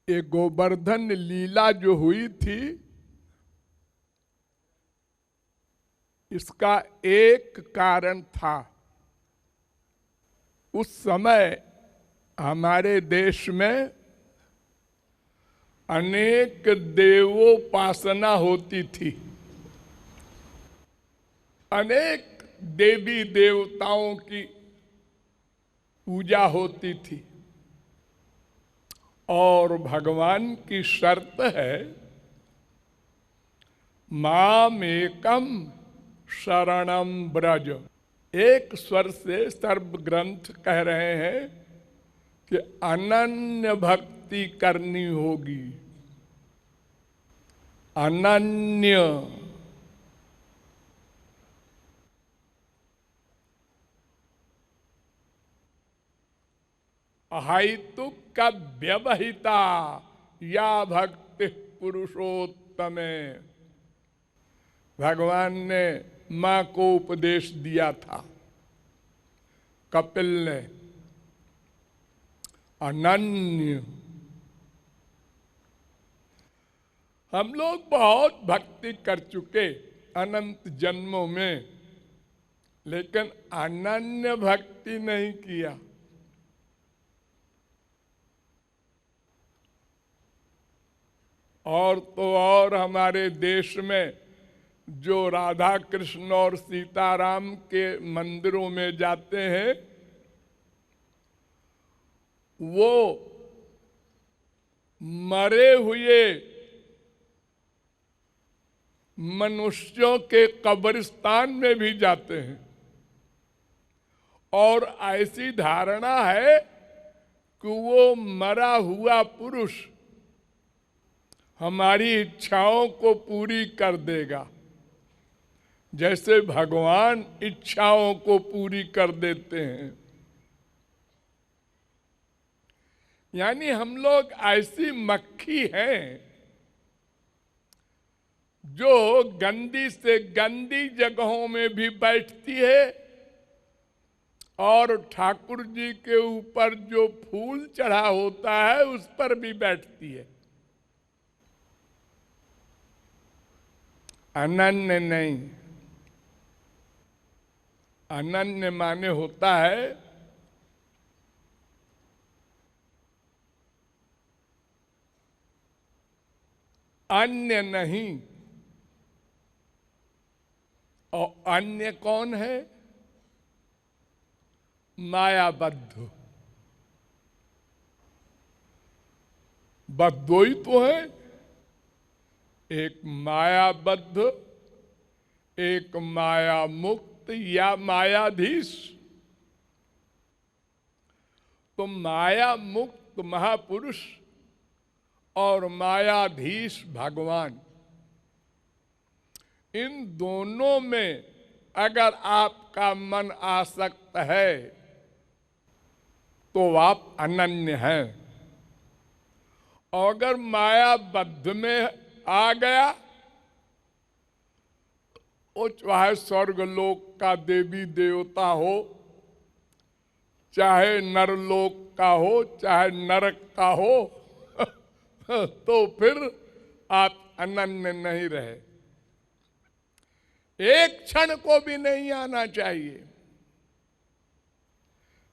ये गोवर्धन लीला जो हुई थी, इसका एक कारण था। उस समय हमारे देश में अनेक देवोपासना होती थी, अनेक देवी देवताओं की पूजा होती थी, और भगवान की शर्त है मामेकम शरणम ब्रज। एक स्वर से सर्व ग्रंथ कह रहे हैं कि अनन्य भक्ति करनी होगी। अनन्य, अहैतुक का व्यवहिता या भक्ति पुरुषोत्तमे। भगवान ने मां को उपदेश दिया था, कपिल ने। अनन्य। हम लोग बहुत भक्ति कर चुके अनंत जन्मों में, लेकिन अनन्य भक्ति नहीं किया। और तो और हमारे देश में जो राधा कृष्ण और सीताराम के मंदिरों में जाते हैं, वो मरे हुए मनुष्यों के कब्रिस्तान में भी जाते हैं, और ऐसी धारणा है कि वो मरा हुआ पुरुष हमारी इच्छाओं को पूरी कर देगा, जैसे भगवान इच्छाओं को पूरी कर देते हैं। यानी हम लोग ऐसी मक्खी हैं जो गंदी से गंदी जगहों में भी बैठती है, और ठाकुर जी के ऊपर जो फूल चढ़ा होता है उस पर भी बैठती है। अनन्य नहीं। अनन्य माने होता है अन्य नहीं। और अन्य कौन है? मायाबद्ध। बस दो ही तो है, एक मायाबद्ध, एक माया मुक्त या मायाधीश। तो माया मुक्त महापुरुष और मायाधीश भगवान, इन दोनों में अगर आपका मन आसक्त है तो आप अनन्य हैं। और अगर मायाबद्ध में आ गया, वो चाहे स्वर्गलोक का देवी देवता हो, चाहे नरलोक का हो, चाहे नरक का हो, तो फिर आप अनन्य नहीं रहे। एक क्षण को भी नहीं आना चाहिए।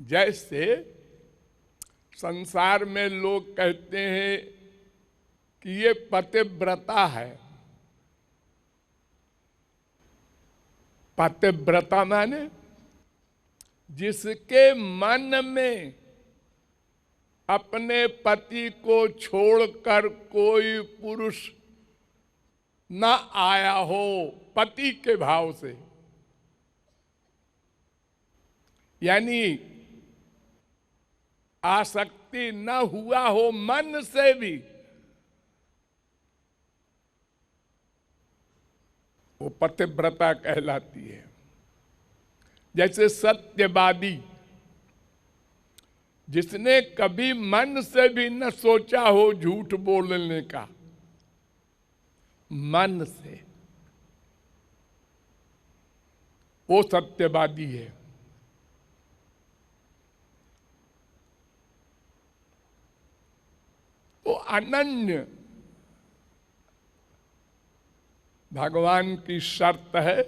जैसे संसार में लोग कहते हैं कि ये पतिव्रता है। पतिव्रता माने जिसके मन में अपने पति को छोड़कर कोई पुरुष न आया हो, पति के भाव से, यानी आसक्ति न हुआ हो मन से भी, वो पतिव्रता कहलाती है। जैसे सत्यवादी, जिसने कभी मन से भी न सोचा हो झूठ बोलने का, मन से, वो सत्यवादी है। तो अनन्य भगवान की शर्त है,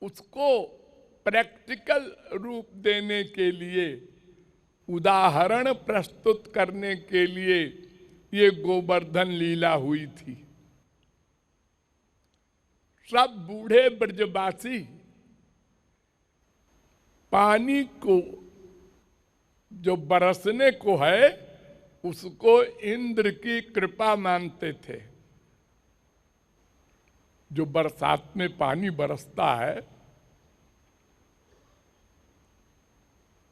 उसको प्रैक्टिकल रूप देने के लिए, उदाहरण प्रस्तुत करने के लिए ये गोवर्धन लीला हुई थी। सब बूढ़े ब्रजवासी पानी को जो बरसने को है उसको इंद्र की कृपा मानते थे। जो बरसात में पानी बरसता है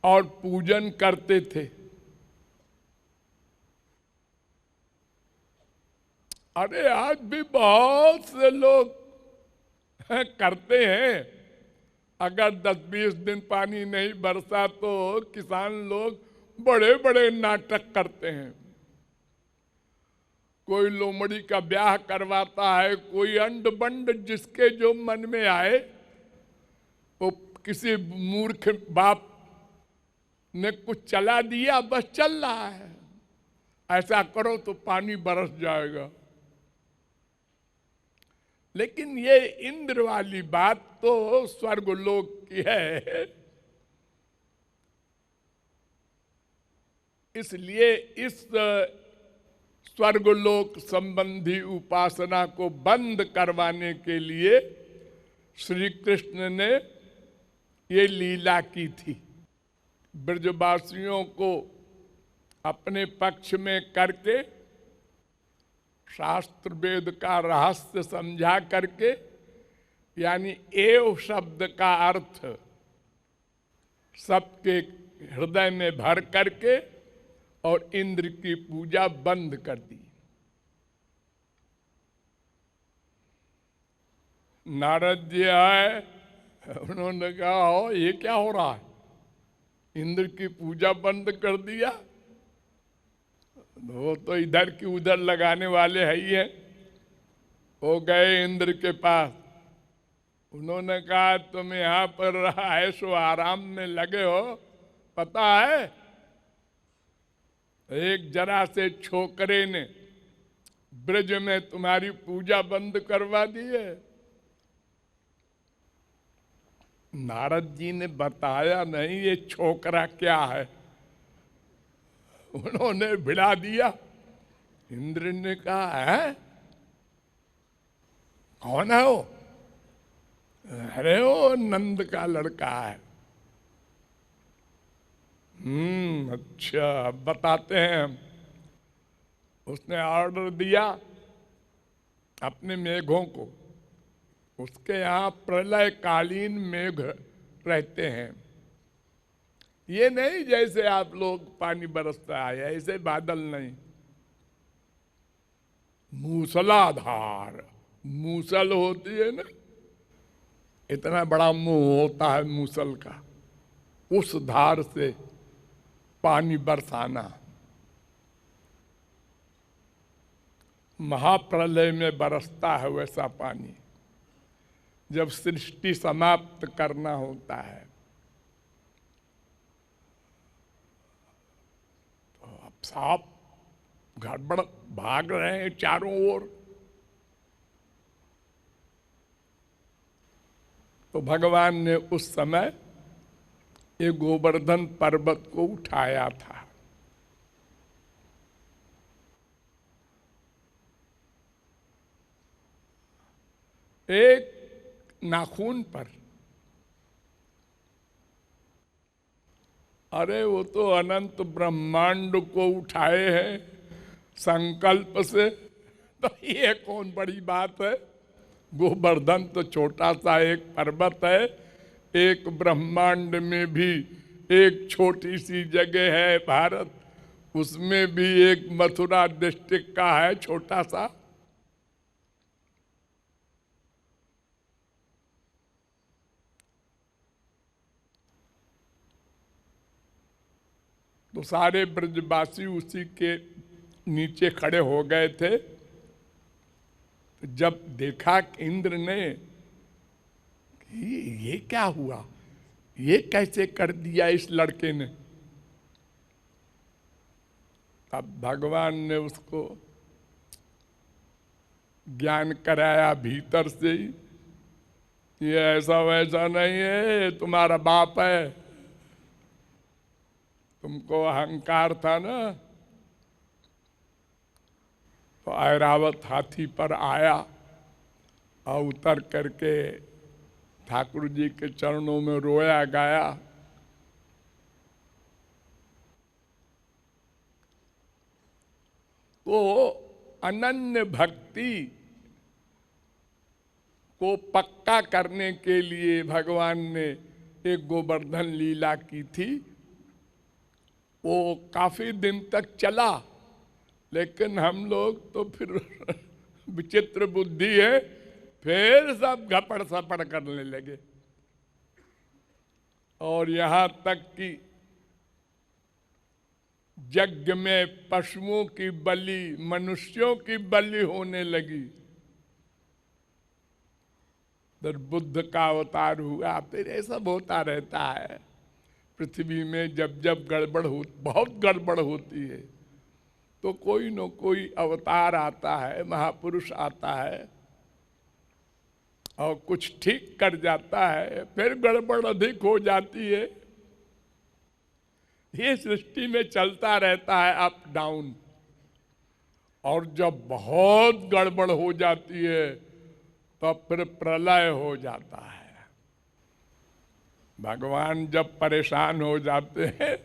और पूजन करते थे। अरे आज भी बहुत से लोग करते हैं। अगर 10-20 दिन पानी नहीं बरसा तो किसान लोग बड़े बड़े नाटक करते हैं। कोई लोमड़ी का ब्याह करवाता है, कोई अंड बंड जिसके जो मन में आए, वो किसी मूर्ख बाप ने कुछ चला दिया, बस चल रहा है, ऐसा करो तो पानी बरस जाएगा। लेकिन ये इंद्र वाली बात तो स्वर्गलोक की है। इसलिए इस स्वर्गलोक संबंधी उपासना को बंद करवाने के लिए श्री कृष्ण ने ये लीला की थी। ब्रजवासियों को अपने पक्ष में करके, शास्त्र वेद का रहस्य समझा करके, यानी एव शब्द का अर्थ सबके हृदय में भर करके और इंद्र की पूजा बंद कर दी। नारद जी आए, उन्होंने कहा हो ये क्या हो रहा है, इंद्र की पूजा बंद कर दिया। वो तो इधर की उधर लगाने वाले है ही हैं। वो गए इंद्र के पास, उन्होंने कहा तुम यहाँ पर ऐशो आराम में लगे हो, पता है एक जरा से छोकरे ने ब्रज में तुम्हारी पूजा बंद करवा दी है। नारद जी ने बताया नहीं ये छोकरा क्या है, उन्होंने भिड़ा दिया। इंद्र ने कहा है कौन है वो? अरे वो नंद का लड़का है। अच्छा, अब बताते हैं। उसने ऑर्डर दिया अपने मेघों को, उसके यहाँ प्रलयकालीन मेघ रहते हैं। ये नहीं जैसे आप लोग पानी बरसता है ऐसे बादल नहीं, मूसलाधार मूसल होती है ना, इतना बड़ा मुंह होता है मूसल का, उस धार से पानी बरसाना। महाप्रलय में बरसता है वैसा पानी, जब सृष्टि समाप्त करना होता है। तो अब सांप गड़बड़ भाग रहे हैं चारों ओर। तो भगवान ने उस समय ये गोवर्धन पर्वत को उठाया था। एक नाखून पर, अरे वो तो अनंत ब्रह्मांड को उठाए हैं संकल्प से, तो ये कौन बड़ी बात है। गोवर्धन तो छोटा सा एक पर्वत है, एक ब्रह्मांड में भी एक छोटी सी जगह है भारत, उसमें भी एक मथुरा डिस्ट्रिक्ट का है छोटा सा। तो सारे ब्रजवासी उसी के नीचे खड़े हो गए थे। जब देखा इंद्र ने ये क्या हुआ, ये कैसे कर दिया इस लड़के ने, अब भगवान ने उसको ज्ञान कराया भीतर से ही, ये ऐसा वैसा नहीं है, ये तुम्हारा बाप है। तुमको अहंकार था ना। तो ऐरावत हाथी पर आया और उतर करके ठाकुर जी के चरणों में रोया गाया। तो अनन्य भक्ति को पक्का करने के लिए भगवान ने एक गोवर्धन लीला की थी। वो काफी दिन तक चला, लेकिन हम लोग तो फिर विचित्र बुद्धि है, फिर सब घपड़ सपड़ करने लगे। और यहां तक कि यज्ञ में पशुओं की बलि, मनुष्यों की बलि होने लगी। फिर बुद्ध का अवतार हुआ। फिर ये सब होता रहता है पृथ्वी में। जब जब गड़बड़ हो, बहुत गड़बड़ होती है, तो कोई न कोई अवतार आता है, महापुरुष आता है और कुछ ठीक कर जाता है। फिर गड़बड़ अधिक हो जाती है। ये सृष्टि में चलता रहता है, अप डाउन। और जब बहुत गड़बड़ हो जाती है तब फिर प्रलय हो जाता है। भगवान जब परेशान हो जाते हैं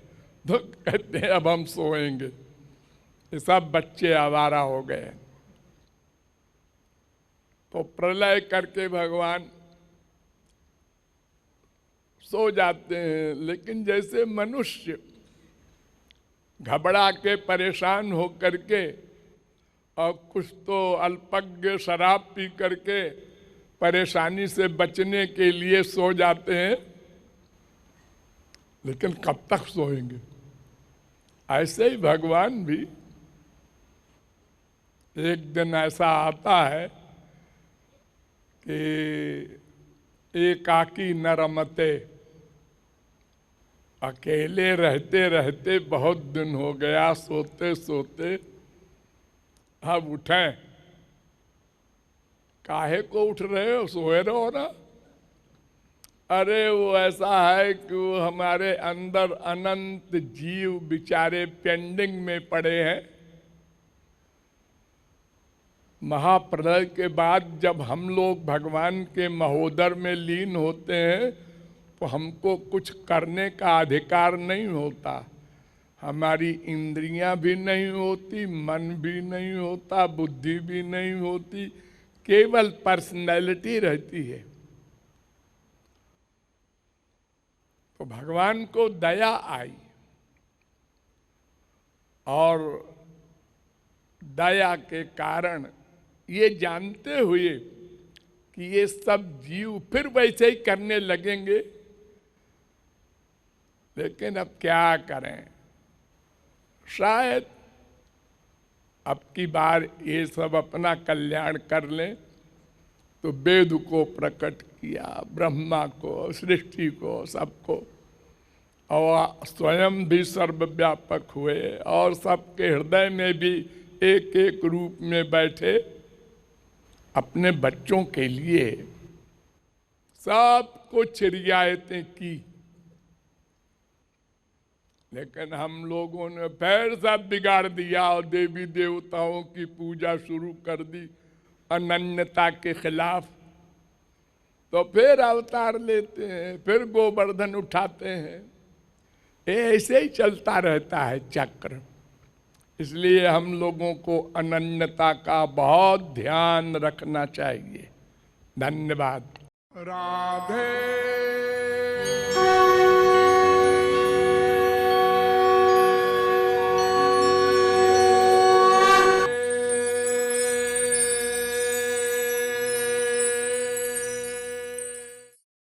तो कहते हैं अब हम सोएंगे। ये सब बच्चे आवारा हो गए। तो प्रलय करके भगवान सो जाते हैं। लेकिन जैसे मनुष्य घबरा के परेशान हो करके और कुछ तो अल्पज्ञ शराब पी करके परेशानी से बचने के लिए सो जाते हैं, लेकिन कब तक सोएंगे? ऐसे ही भगवान भी एक दिन ऐसा आता है कि एकाकी न रमते, अकेले रहते रहते बहुत दिन हो गया, सोते सोते अब उठें। काहे को उठ रहे हो? सोए रहो ना। अरे वो ऐसा है कि वो हमारे अंदर अनंत जीव बेचारे पेंडिंग में पड़े हैं। महाप्रलय के बाद जब हम लोग भगवान के महोदर में लीन होते हैं तो हमको कुछ करने का अधिकार नहीं होता। हमारी इंद्रियां भी नहीं होती, मन भी नहीं होता, बुद्धि भी नहीं होती, केवल पर्सनैलिटी रहती है। तो भगवान को दया आई और दया के कारण ये जानते हुए कि ये सब जीव फिर वैसे ही करने लगेंगे, लेकिन अब क्या करें, शायद अब की बार ये सब अपना कल्याण कर लें। तो वेद को प्रकट किया, ब्रह्मा को, सृष्टि को, सबको, और स्वयं भी सर्वव्यापक हुए और सबके हृदय में भी एक एक रूप में बैठे। अपने बच्चों के लिए सब कुछ रियायतें की, लेकिन हम लोगों ने फिर सब बिगाड़ दिया और देवी देवताओं की पूजा शुरू कर दी अनन्यता के खिलाफ। तो फिर अवतार लेते हैं, फिर गोवर्धन उठाते हैं। ये ऐसे ही चलता रहता है चक्र। इसलिए हम लोगों को अनन्यता का बहुत ध्यान रखना चाहिए। धन्यवाद। राधे